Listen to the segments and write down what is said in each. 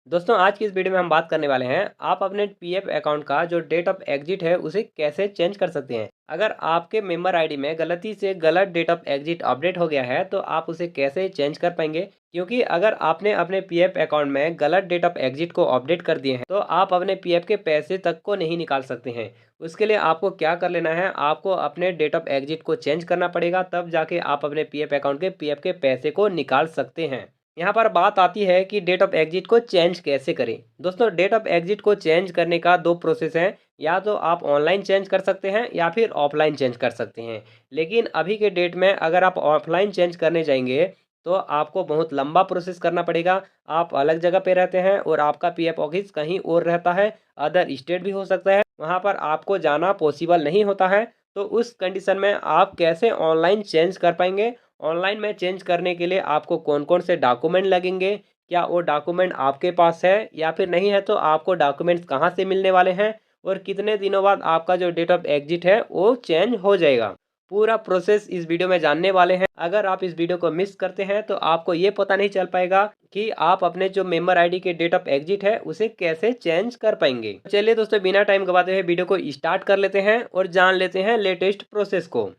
दोस्तों आज की इस वीडियो में हम बात करने वाले हैं आप अपने पीएफ अकाउंट का जो डेट ऑफ एग्जिट है उसे कैसे चेंज कर सकते हैं। अगर आपके मेंबर आईडी में गलती से गलत डेट ऑफ एग्जिट अपडेट हो गया है तो आप उसे कैसे चेंज कर पाएंगे, क्योंकि अगर आपने अपने पीएफ अकाउंट में गलत डेट ऑफ एग्जिट को अपडेट कर दिए हैं तो आप अपने पीएफ के पैसे तक को नहीं निकाल सकते हैं। उसके लिए आपको क्या कर लेना है, आपको अपने डेट ऑफ एग्जिट को चेंज करना पड़ेगा, तब जाके आप अपने पीएफ अकाउंट के पीएफ के पैसे को निकाल सकते हैं। यहाँ पर बात आती है कि डेट ऑफ एग्जिट को चेंज कैसे करें। दोस्तों डेट ऑफ एग्जिट को चेंज करने का दो प्रोसेस हैं, या तो आप ऑनलाइन चेंज कर सकते हैं या फिर ऑफलाइन चेंज कर सकते हैं। लेकिन अभी के डेट में अगर आप ऑफलाइन चेंज करने जाएंगे तो आपको बहुत लंबा प्रोसेस करना पड़ेगा। आप अलग जगह पे रहते हैं और आपका पीएफ ऑफिस कहीं और रहता है, अदर स्टेट भी हो सकता है, वहाँ पर आपको जाना पॉसिबल नहीं होता है। तो उस कंडीशन में आप कैसे ऑनलाइन चेंज कर पाएंगे, ऑनलाइन में चेंज करने के लिए आपको कौन कौन से डॉक्यूमेंट लगेंगे, क्या वो डॉक्यूमेंट आपके पास है या फिर नहीं है, तो आपको डॉक्यूमेंट्स कहाँ से मिलने वाले हैं और कितने दिनों बाद आपका जो डेट ऑफ एग्जिट है वो चेंज हो जाएगा। पूरा प्रोसेस इस वीडियो में जानने वाले हैं। अगर आप इस वीडियो को मिस करते हैं तो आपको ये पता नहीं चल पाएगा कि आप अपने जो मेंबर आईडी के डेट ऑफ एग्जिट है उसे कैसे चेंज कर पाएंगे। चलिए दोस्तों बिना टाइम गवाते हुए वीडियो को स्टार्ट कर लेते हैं और जान लेते हैं लेटेस्ट प्रोसेस को।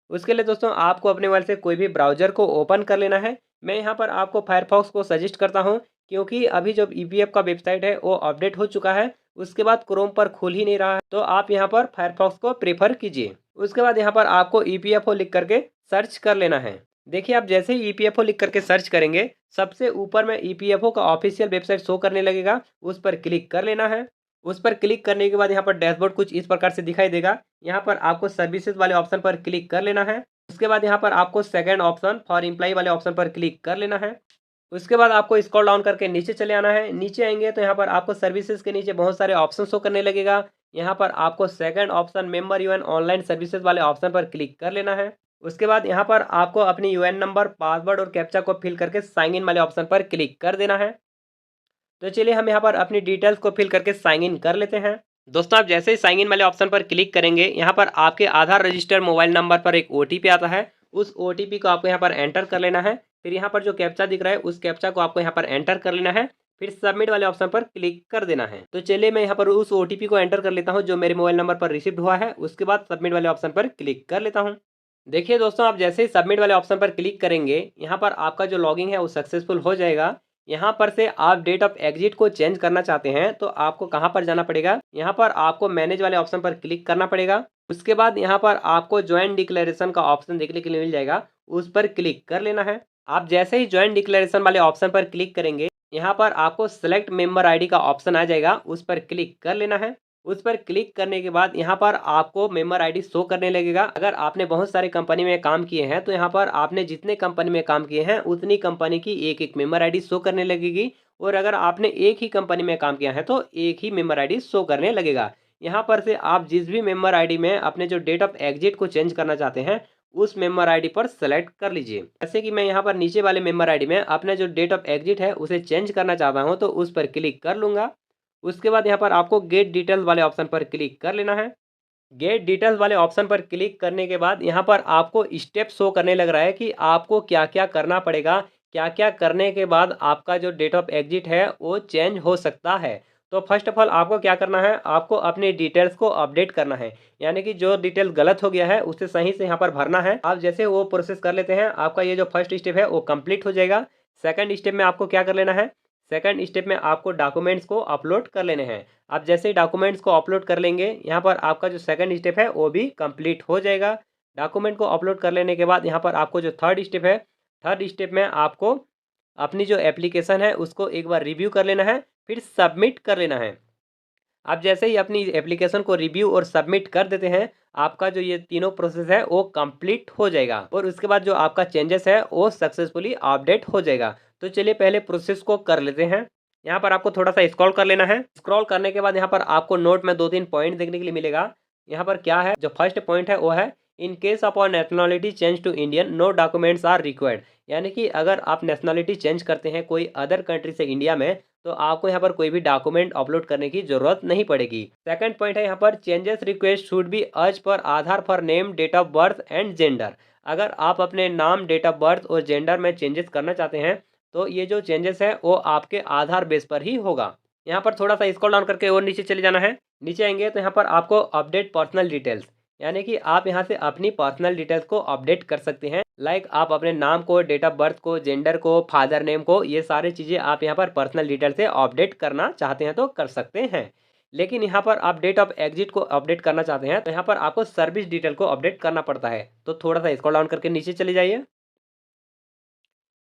उसके लिए दोस्तों आपको अपने मोबाइल से कोई भी ब्राउज़र को ओपन कर लेना है। मैं यहाँ पर आपको फायरफॉक्स को सजेस्ट करता हूँ, क्योंकि अभी जो ईपीएफ का वेबसाइट है वो अपडेट हो चुका है, उसके बाद क्रोम पर खुल ही नहीं रहा है, तो आप यहाँ पर फायरफॉक्स को प्रेफर कीजिए। उसके बाद यहाँ पर आपको ईपीएफओ लिख करके सर्च कर लेना है। देखिए आप जैसे ही ईपीएफओ लिख करके सर्च करेंगे, सबसे ऊपर में ईपीएफओ का ऑफिशियल वेबसाइट शो करने लगेगा, उस पर क्लिक कर लेना है। उस पर क्लिक करने के बाद यहाँ पर डैशबोर्ड कुछ इस प्रकार से दिखाई देगा। यहाँ पर आपको सर्विसेज वाले ऑप्शन पर क्लिक कर लेना है। उसके बाद यहाँ पर आपको सेकंड ऑप्शन फॉर एम्प्लॉय वाले ऑप्शन पर क्लिक कर लेना है। उसके बाद आपको स्क्रॉल डाउन करके नीचे चले आना है। नीचे आएंगे तो यहाँ पर आपको सर्विसेज के नीचे बहुत सारे ऑप्शन शो करने लगेगा। यहाँ पर आपको second option member UN online services वाले ऑप्शन पर क्लिक कर लेना है। उसके बाद यहाँ पर आपको अपनी यूएन नंबर, पासवर्ड और कैप्चा को फिल करके साइन इन वाले ऑप्शन पर क्लिक कर देना है। तो चलिए हम यहाँ पर अपनी डिटेल्स को फिल करके साइन इन कर लेते हैं। दोस्तों आप जैसे ही साइन इन वाले ऑप्शन पर क्लिक करेंगे, यहाँ पर आपके आधार रजिस्टर्ड मोबाइल नंबर पर एक ओटीपी आता है। उस ओटीपी को आपको यहाँ पर एंटर कर लेना है। फिर यहाँ पर जो कैप्चा दिख रहा है उस कैप्चा को आपको यहाँ पर एंटर कर लेना है। फिर सबमिट वाले ऑप्शन पर क्लिक कर देना है। तो चलिए मैं यहाँ पर उस ओटीपी को एंटर कर लेता हूँ जो मेरे मोबाइल नंबर पर रिसीव हुआ है। उसके बाद सबमिट वाले ऑप्शन पर क्लिक कर लेता हूँ। देखिए दोस्तों आप जैसे ही सबमिट वाले ऑप्शन पर क्लिक करेंगे, यहाँ पर आपका जो लॉगिंग है वो सक्सेसफुल हो जाएगा। यहाँ पर से आप डेट ऑफ एग्जिट को चेंज करना चाहते हैं तो आपको कहाँ पर जाना पड़ेगा, यहाँ पर आपको मैनेज वाले ऑप्शन पर क्लिक करना पड़ेगा। उसके बाद यहाँ पर आपको ज्वाइंट डिक्लेरेशन का ऑप्शन देखने के लिए मिल जाएगा, उस पर क्लिक कर लेना है। आप जैसे ही ज्वाइंट डिक्लेरेशन वाले ऑप्शन पर क्लिक करेंगे, यहाँ पर आपको सेलेक्ट मेंबर आईडी का ऑप्शन आ जाएगा, उस पर क्लिक कर लेना है। उस पर क्लिक करने के बाद यहाँ पर आपको मेंबर आईडी शो करने लगेगा। अगर आपने बहुत सारे कंपनी में काम किए हैं तो यहाँ पर आपने जितने कंपनी में काम किए हैं उतनी कंपनी की एक एक मेंबर आईडी शो करने लगेगी, और अगर आपने एक ही कंपनी में काम किया है तो एक ही मेंबर आईडी शो करने लगेगा। यहाँ पर से आप जिस भी मेंबर आईडी में अपने जो डेट ऑफ एग्जिट को चेंज करना चाहते हैं उस मेंबर आईडी पर सेलेक्ट कर लीजिए। जैसे कि मैं यहाँ पर नीचे वाले मेंबर आईडी में अपने जो डेट ऑफ एग्जिट है उसे चेंज करना चाहता हूँ, तो उस पर क्लिक कर लूंगा। उसके बाद यहाँ पर आपको गेट डिटेल्स वाले ऑप्शन पर क्लिक कर लेना है। गेट डिटेल्स वाले ऑप्शन पर क्लिक करने के बाद यहाँ पर आपको स्टेप शो करने लग रहा है कि आपको क्या क्या करना पड़ेगा, क्या क्या करने के बाद आपका जो डेट ऑफ एग्जिट है वो चेंज हो सकता है। तो फर्स्ट ऑफ ऑल आपको क्या करना है, आपको अपनी डिटेल्स को अपडेट करना है, यानी कि जो डिटेल गलत हो गया है उसे सही से यहाँ पर भरना है। आप जैसे वो प्रोसेस कर लेते हैं, आपका ये जो फर्स्ट स्टेप है वो कंप्लीट हो जाएगा। सेकंड स्टेप में आपको क्या कर लेना है, सेकंड स्टेप में आपको डॉक्यूमेंट्स को अपलोड कर लेने हैं। आप जैसे ही डॉक्यूमेंट्स को अपलोड कर लेंगे, यहाँ पर आपका जो सेकंड स्टेप है वो भी कंप्लीट हो जाएगा। डॉक्यूमेंट को अपलोड कर लेने के बाद यहाँ पर आपको जो थर्ड स्टेप है, थर्ड स्टेप में आपको अपनी जो एप्लीकेशन है उसको एक बार रिव्यू कर लेना है, फिर सबमिट कर लेना है। आप जैसे ही अपनी एप्लीकेशन को रिव्यू और सबमिट कर देते हैं, आपका जो ये तीनों प्रोसेस है वो कंप्लीट हो जाएगा, और उसके बाद जो आपका चेंजेस है वो सक्सेसफुली अपडेट हो जाएगा। तो चलिए पहले प्रोसेस को कर लेते हैं। यहाँ पर आपको थोड़ा सा स्क्रॉल कर लेना है। स्क्रॉल करने के बाद यहाँ पर आपको नोट में 2-3 पॉइंट देखने के लिए मिलेगा। यहाँ पर क्या है, जो फर्स्ट पॉइंट है वो है इन केस ऑफ और nationality change to Indian no documents are required. यानी कि अगर आप नेशनलिटी चेंज करते हैं कोई अदर कंट्री से इंडिया में, तो आपको यहाँ पर कोई भी डॉक्यूमेंट अपलोड करने की जरूरत नहीं पड़ेगी। सेकंड पॉइंट है यहाँ पर changes request should be as per Aadhaar for name, date of birth and gender. अगर आप अपने नाम, डेट ऑफ बर्थ और जेंडर में चेंजेस करना चाहते हैं तो ये जो चेंजेस है वो आपके आधार बेस पर ही होगा। यहाँ पर थोड़ा सा स्क्रॉल डाउन करके और नीचे चले जाना है। नीचे आएंगे तो यहाँ पर आपको अपडेट पर्सनल डिटेल्स, यानी कि आप यहाँ से अपनी पर्सनल डिटेल्स को अपडेट कर सकते हैं। लाइक आप अपने नाम को, डेट ऑफ बर्थ को, जेंडर को, फादर नेम को, ये सारी चीज़ें आप यहाँ पर पर्सनल डिटेल से अपडेट करना चाहते हैं तो कर सकते हैं। लेकिन यहाँ पर आप डेट ऑफ एग्जिट को अपडेट करना चाहते हैं तो यहाँ पर आपको सर्विस डिटेल को अपडेट करना पड़ता है। तो थोड़ा सा स्क्रॉल डाउन करके नीचे चले जाइए।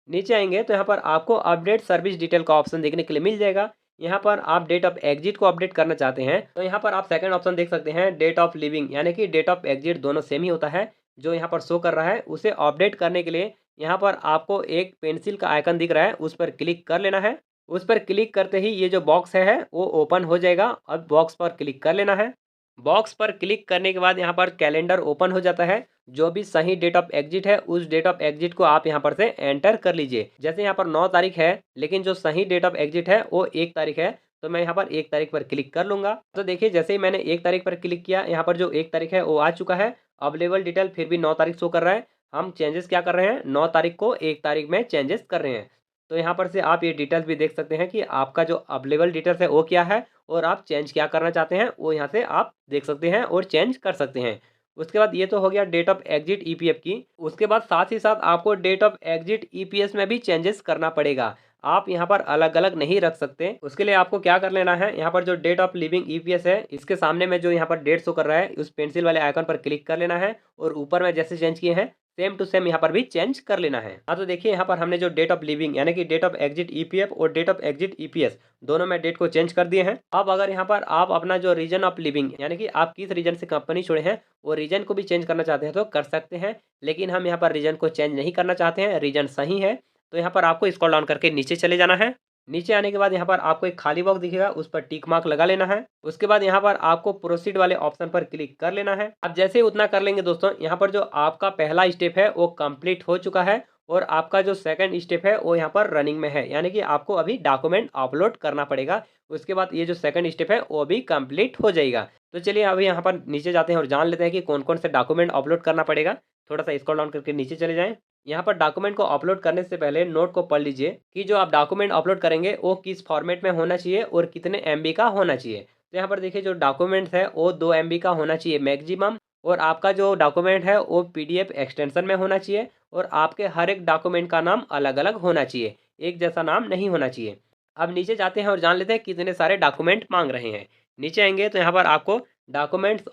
नीचे आएंगे तो यहाँ पर आपको अपडेट सर्विस डिटेल का ऑप्शन देखने के लिए मिल जाएगा। यहाँ पर आप डेट ऑफ एग्जिट को अपडेट करना चाहते हैं तो यहाँ पर आप सेकंड ऑप्शन देख सकते हैं, डेट ऑफ लिविंग, यानी कि डेट ऑफ एग्जिट दोनों सेम ही होता है। जो यहाँ पर शो कर रहा है उसे अपडेट करने के लिए यहाँ पर आपको एक पेंसिल का आइकन दिख रहा है, उस पर क्लिक कर लेना है। उस पर क्लिक करते ही ये जो बॉक्स है वो ओपन हो जाएगा। अब बॉक्स पर क्लिक कर लेना है। बॉक्स पर क्लिक करने के बाद यहाँ पर कैलेंडर ओपन हो जाता है। जो भी सही डेट ऑफ एग्जिट है उस डेट ऑफ एग्जिट को आप यहाँ पर से एंटर कर लीजिए। जैसे यहाँ पर 9 तारीख है, लेकिन जो सही डेट ऑफ एग्जिट है वो 1 तारीख है, तो मैं यहाँ पर 1 तारीख पर क्लिक कर लूंगा। तो देखिए जैसे ही मैंने 1 तारीख पर क्लिक किया, यहाँ पर जो 1 तारीख है वो आ चुका है। अवेलेबल डिटेल फिर भी 9 तारीख शो कर रहा है। हम चेंजेस क्या कर रहे हैं, 9 तारीख को 1 तारीख में चेंजेस कर रहे हैं। तो यहाँ पर से आप ये डिटेल्स भी देख सकते हैं कि आपका जो अवेलेबल डिटेल्स है वो क्या है और आप चेंज क्या करना चाहते हैं वो यहाँ से आप देख सकते हैं और चेंज कर सकते हैं। उसके बाद ये तो हो गया डेट ऑफ एग्जिट ईपीएफ की। उसके बाद साथ ही साथ आपको डेट ऑफ एग्जिट ईपीएस में भी चेंजेस करना पड़ेगा। आप यहाँ पर अलग अलग नहीं रख सकते। उसके लिए आपको क्या कर लेना है, यहाँ पर जो डेट ऑफ लिविंग ईपीएस है इसके सामने में जो यहाँ पर डेट शो कर रहा है उस पेंसिल वाले आइकन पर क्लिक कर लेना है और ऊपर में जैसे चेंज किए हैं सेम टू सेम यहाँ पर भी चेंज कर लेना है। हाँ तो देखिए यहाँ पर हमने जो डेट ऑफ लिविंग यानी कि डेट ऑफ एग्जिट ईपीएफ और डेट ऑफ एग्जिट ईपीएस दोनों में डेट को चेंज कर दिए हैं। अब अगर यहाँ पर आप अपना जो रीजन ऑफ लिविंग यानी कि आप किस रीजन से कंपनी छोड़े हैं वो रीजन को भी चेंज करना चाहते हैं तो कर सकते हैं। लेकिन हम यहाँ पर रीजन को चेंज नहीं करना चाहते हैं, रीजन सही है। तो यहाँ पर आपको स्क्रॉल डाउन करके नीचे चले जाना है। नीचे आने के बाद यहाँ पर आपको एक खाली बॉक्स दिखेगा, उस पर टिक मार्क लगा लेना है। उसके बाद यहाँ पर आपको प्रोसीड वाले ऑप्शन पर क्लिक कर लेना है। अब जैसे ही उतना कर लेंगे दोस्तों, यहाँ पर जो आपका पहला स्टेप है वो कंप्लीट हो चुका है और आपका जो सेकंड स्टेप है वो यहाँ पर रनिंग में है, यानी कि आपको अभी डॉक्यूमेंट अपलोड करना पड़ेगा। उसके बाद ये जो सेकंड स्टेप है वो भी कंप्लीट हो जाएगा। तो चलिए अभी यहाँ पर नीचे जाते हैं और जान लेते हैं कि कौन कौन से डॉक्यूमेंट अपलोड करना पड़ेगा। थोड़ा सा स्क्रॉल डाउन करके नीचे चले जाएं। यहाँ पर डॉक्यूमेंट को अपलोड करने से पहले नोट को पढ़ लीजिए कि जो आप डॉक्यूमेंट अपलोड करेंगे वो किस फॉर्मेट में होना चाहिए और कितने एमबी का होना चाहिए। तो यहाँ पर देखिए जो डॉक्यूमेंट्स है वो 2 एमबी का होना चाहिए मैक्सिमम, और आपका जो डॉक्यूमेंट है वो पीडीएफ एक्सटेंशन में होना चाहिए और आपके हर एक डॉक्यूमेंट का नाम अलग अलग होना चाहिए, एक जैसा नाम नहीं होना चाहिए। अब नीचे जाते हैं और जान लेते हैं कितने सारे डॉक्यूमेंट मांग रहे हैं। नीचे आएंगे तो यहाँ पर आपको डॉक्यूमेंट्स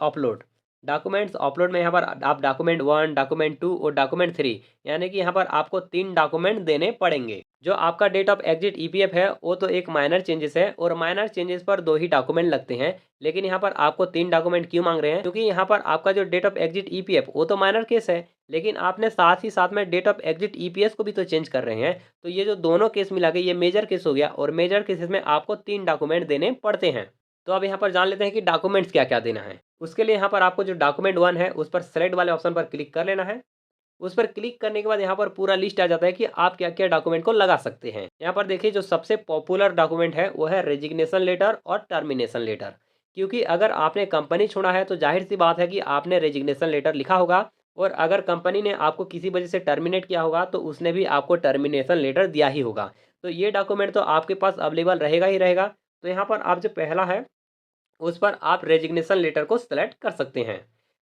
अपलोड में यहाँ पर आप डॉक्यूमेंट 1, डॉक्यूमेंट 2 और डॉक्यूमेंट 3, यानी कि यहाँ पर आपको 3 डॉक्यूमेंट देने पड़ेंगे। जो आपका डेट ऑफ एग्जिट ईपीएफ है वो तो एक माइनर चेंजेस है और माइनर चेंजेस पर 2 ही डॉक्यूमेंट लगते हैं। लेकिन यहाँ पर आपको 3 डॉक्यूमेंट क्यों मांग रहे हैं, क्योंकि यहाँ पर आपका जो डेट ऑफ एग्जिट ईपीएफ वो तो माइनर केस है, लेकिन आपने साथ ही साथ में डेट ऑफ एग्जिट ईपीएस को भी तो चेंज कर रहे हैं। तो ये जो दोनों केस मिला के ये मेजर केस हो गया और मेजर केसेस में आपको 3 डॉक्यूमेंट देने पड़ते हैं। तो अब यहाँ पर जान लेते हैं कि डॉक्यूमेंट्स क्या क्या देना है। उसके लिए यहाँ पर आपको जो डॉक्यूमेंट 1 है उस पर सेलेक्ट वाले ऑप्शन पर क्लिक कर लेना है। उस पर क्लिक करने के बाद यहाँ पर पूरा लिस्ट आ जाता है कि आप क्या क्या डॉक्यूमेंट को लगा सकते हैं। यहाँ पर देखिए जो सबसे पॉपुलर डॉक्यूमेंट है वो है रेजिग्नेशन लेटर और टर्मिनेशन लेटर। क्योंकि अगर आपने कंपनी छोड़ा है तो जाहिर सी बात है कि आपने रेजिग्नेशन लेटर लिखा होगा, और अगर कंपनी ने आपको किसी वजह से टर्मिनेट किया होगा तो उसने भी आपको टर्मिनेशन लेटर दिया ही होगा। तो ये डॉक्यूमेंट तो आपके पास अवेलेबल रहेगा ही रहेगा। तो यहाँ पर आप जो पहला है उस पर आप रेजिग्नेशन लेटर को सेलेक्ट कर सकते हैं।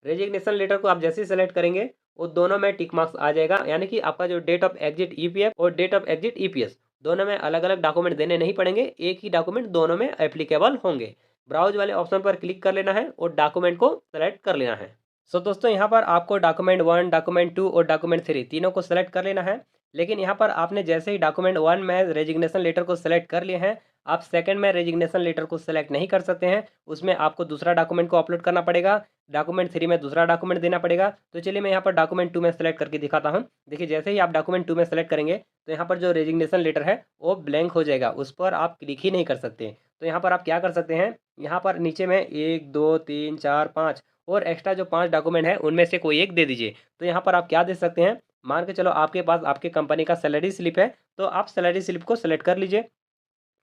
रेजिग्नेशन लेटर को आप जैसे ही सेलेक्ट करेंगे वो दोनों में टिक मार्क्स आ जाएगा, यानी कि आपका जो डेट ऑफ एग्जिट ईपीएफ और डेट ऑफ एग्जिट ईपीएस दोनों में अलग अलग डॉक्यूमेंट देने नहीं पड़ेंगे, एक ही डॉक्यूमेंट दोनों में एप्लीकेबल होंगे। ब्राउज वाले ऑप्शन पर क्लिक कर लेना है और डॉक्यूमेंट को सेलेक्ट कर लेना है। सो दोस्तों यहाँ पर आपको डॉक्यूमेंट 1, डॉक्यूमेंट 2 और डॉक्यूमेंट 3 तीनों को सेलेक्ट कर लेना है। लेकिन यहाँ पर आपने जैसे ही डॉक्यूमेंट 1 में रेजिग्नेशन लेटर को सेलेक्ट कर लिए हैं, आप सेकंड में रेजिग्नेशन लेटर को सेलेक्ट नहीं कर सकते हैं। उसमें आपको दूसरा डॉक्यूमेंट को अपलोड करना पड़ेगा। डॉक्यूमेंट 3 में दूसरा डॉक्यूमेंट देना पड़ेगा। तो चलिए मैं यहाँ पर डॉक्यूमेंट 2 में सेलेक्ट करके दिखाता हूँ। देखिए जैसे ही आप डॉक्यूमेंट 2 में सेलेक्ट करेंगे तो यहाँ पर जो रेजिग्नेशन लेटर है वो ब्लैंक हो जाएगा, उस पर आप क्लिक ही नहीं कर सकते। तो यहाँ पर आप क्या कर सकते हैं, यहाँ पर नीचे में 1, 2, 3, 4, 5 और एक्स्ट्रा जो 5 डॉक्यूमेंट है उनमें से कोई एक दे दीजिए। तो यहाँ पर आप क्या दे सकते हैं, मान के चलो आपके पास आपके कंपनी का सैलरी स्लिप है, तो आप सैलरी स्लिप को सेलेक्ट कर लीजिए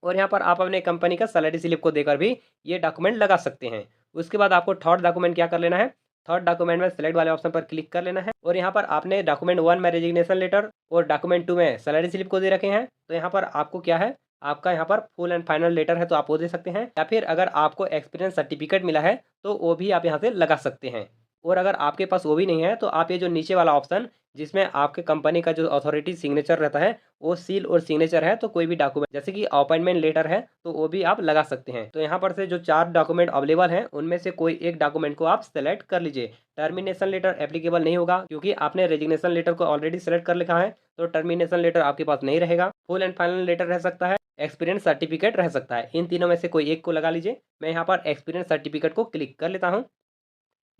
और यहाँ पर आप अपने कंपनी का सैलरी स्लिप को देकर भी ये डॉक्यूमेंट लगा सकते हैं। उसके बाद आपको थर्ड डॉक्यूमेंट क्या कर लेना है, थर्ड डॉक्यूमेंट में सेलेक्ट वाले ऑप्शन पर क्लिक कर लेना है और यहाँ पर आपने डॉक्यूमेंट 1 में रेजिग्नेशन लेटर और डॉक्यूमेंट 2 में सैलरी स्लिप को दे रखे हैं, तो यहाँ पर आपको क्या है, आपका यहाँ पर फुल एंड फाइनल लेटर है तो आप वो दे सकते हैं, या फिर अगर आपको एक्सपीरियंस सर्टिफिकेट मिला है तो वो भी आप यहाँ से लगा सकते हैं। और अगर आपके पास वो भी नहीं है तो आप ये जो नीचे वाला ऑप्शन जिसमें आपके कंपनी का जो अथॉरिटी सिग्नेचर रहता है वो सील और सिग्नेचर है, तो कोई भी डॉक्यूमेंट जैसे कि अपॉइंटमेंट लेटर है तो वो भी आप लगा सकते हैं। तो यहाँ पर से जो 4 डॉक्यूमेंट अवेलेबल हैं उनमें से कोई एक डॉक्यूमेंट को आप सेलेक्ट कर लीजिए। टर्मिनेशन लेटर एप्लीकेबल नहीं होगा क्योंकि आपने रेजिग्नेशन लेटर को ऑलरेडी सेलेक्ट कर लिखा है, तो टर्मिनेशन लेटर आपके पास नहीं रहेगा। फुल एंड फाइनल लेटर रह सकता है, एक्सपीरियंस सर्टिफिकेट रह सकता है, इन तीनों में से कोई एक को लगा लीजिए। मैं यहाँ पर एक्सपीरियंस सर्टिफिकेट को क्लिक कर लेता हूँ।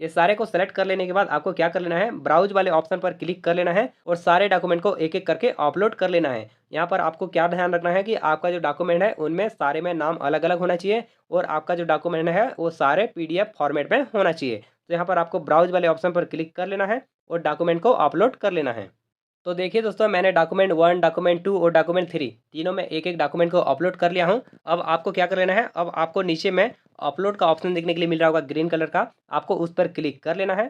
ये सारे को सेलेक्ट कर लेने के बाद आपको क्या कर लेना है, ब्राउज वाले ऑप्शन पर क्लिक कर लेना है और सारे डॉक्यूमेंट को एक एक करके अपलोड कर लेना है। यहाँ पर आपको क्या ध्यान रखना है कि आपका जो डॉक्यूमेंट है उनमें सारे में नाम अलग अलग होना चाहिए और आपका जो डॉक्यूमेंट है वो सारे PDF फॉर्मेट में होना चाहिए। तो यहाँ पर आपको ब्राउज वाले ऑप्शन पर क्लिक कर लेना है और डॉक्यूमेंट को अपलोड कर लेना है। तो देखिए दोस्तों, मैंने डॉक्यूमेंट 1, डॉक्यूमेंट 2 और डॉक्यूमेंट 3 तीनों में एक एक डॉक्यूमेंट को अपलोड कर लिया हूँ। अब आपको क्या कर लेना है, अब आपको नीचे में अपलोड का ऑप्शन देखने के लिए मिल रहा होगा ग्रीन कलर का, आपको उस पर क्लिक कर लेना है।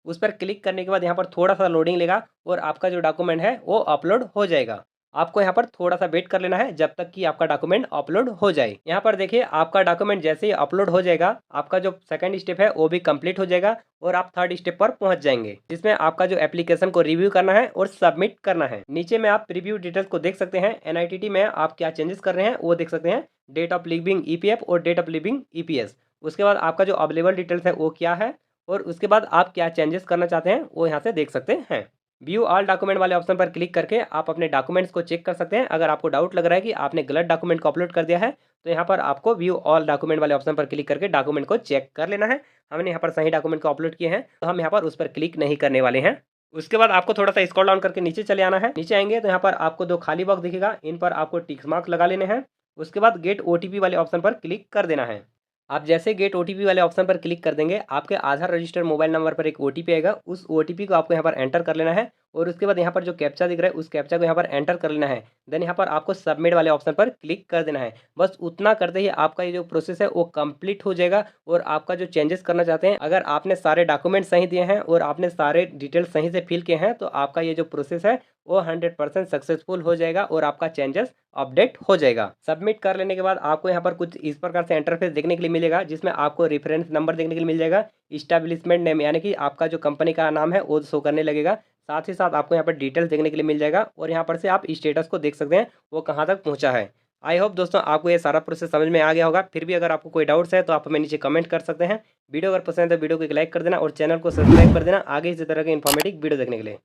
उस पर क्लिक करने के बाद यहाँ पर थोड़ा सा लोडिंग लेगा और आपका जो डॉक्यूमेंट है वो अपलोड हो जाएगा। आपको यहाँ पर थोड़ा सा वेट कर लेना है जब तक कि आपका डॉक्यूमेंट अपलोड हो जाए। यहाँ पर देखिए आपका डॉक्यूमेंट जैसे ही अपलोड हो जाएगा, आपका जो सेकंड स्टेप है वो भी कंप्लीट हो जाएगा और आप थर्ड स्टेप पर पहुंच जाएंगे, जिसमें आपका जो एप्लीकेशन को रिव्यू करना है और सबमिट करना है। नीचे में आप प्रीव्यू डिटेल्स को देख सकते हैं, NITT में आप क्या चेंजेस कर रहे हैं वो देख सकते हैं, डेट ऑफ लिविंग EPF और डेट ऑफ लिविंग EPS। उसके बाद आपका जो अवेलेबल डिटेल्स है वो क्या है और उसके बाद आप क्या चेंजेस करना चाहते हैं वो यहाँ से देख सकते हैं। व्यू ऑल डॉक्यूमेंट वाले ऑप्शन पर क्लिक करके आप अपने डॉक्यूमेंट्स को चेक कर सकते हैं। अगर आपको डाउट लग रहा है कि आपने गलत डॉक्यूमेंट को अपलोड कर दिया है तो यहाँ पर आपको व्यू ऑल डॉक्यूमेंट वाले ऑप्शन पर क्लिक करके डॉक्यूमेंट को चेक कर लेना है। हमने यहाँ पर सही डॉक्यूमेंट को अपलोड किए हैं तो हम यहाँ पर उस पर क्लिक नहीं करने वाले हैं। उसके बाद आपको थोड़ा सा स्क्रॉल डाउन करके नीचे चले आना है। नीचे आएंगे तो यहाँ पर आपको 2 खाली बॉक्स दिखेगा, इन पर आपको टिक मार्क लगा लेने हैं। उसके बाद गेट OTP वाले ऑप्शन पर क्लिक कर देना है। आप जैसे गेट OTP वाले ऑप्शन पर क्लिक कर देंगे, आपके आधार रजिस्टर्ड मोबाइल नंबर पर एक OTP आएगा। उस OTP को आपको यहाँ पर एंटर कर लेना है और उसके बाद यहाँ पर जो कैप्चा दिख रहा है उस कैप्चा को यहाँ पर एंटर कर लेना है। देन यहाँ पर आपको सबमिट वाले ऑप्शन पर क्लिक कर देना है। बस उतना करते ही आपका ये जो प्रोसेस है वो कंप्लीट हो जाएगा और आपका जो चेंजेस करना चाहते हैं, अगर आपने सारे डॉक्यूमेंट सही दिए हैं और आपने सारे डिटेल्स सही से फिल किए हैं तो आपका ये जो प्रोसेस है वो 100% सक्सेसफुल हो जाएगा और आपका चेंजेस अपडेट हो जाएगा। सबमिट कर लेने के बाद आपको यहाँ पर कुछ इस प्रकार से इंटरफेस देखने के लिए मिलेगा, जिसमें आपको रेफरेंस नंबर देखने के लिए मिल जाएगा, इस्टेब्लिशमेंट नेम यानी कि आपका जो कंपनी का नाम है वो शो करने लगेगा। साथ ही साथ आपको यहाँ पर डिटेल्स देखने के लिए मिल जाएगा और यहाँ पर से आप स्टेटस को देख सकते हैं वो कहाँ तक पहुँचा है। आई होप दोस्तों आपको ये सारा प्रोसेस समझ में आ गया होगा। फिर भी अगर आपको कोई डाउट्स है तो आप हमें नीचे कमेंट कर सकते हैं। वीडियो अगर पसंद है तो वीडियो को एक लाइक कर देना और चैनल को सब्सक्राइब कर देना आगे इसी तरह के इन्फॉर्मेटिव वीडियो देखने के लिए।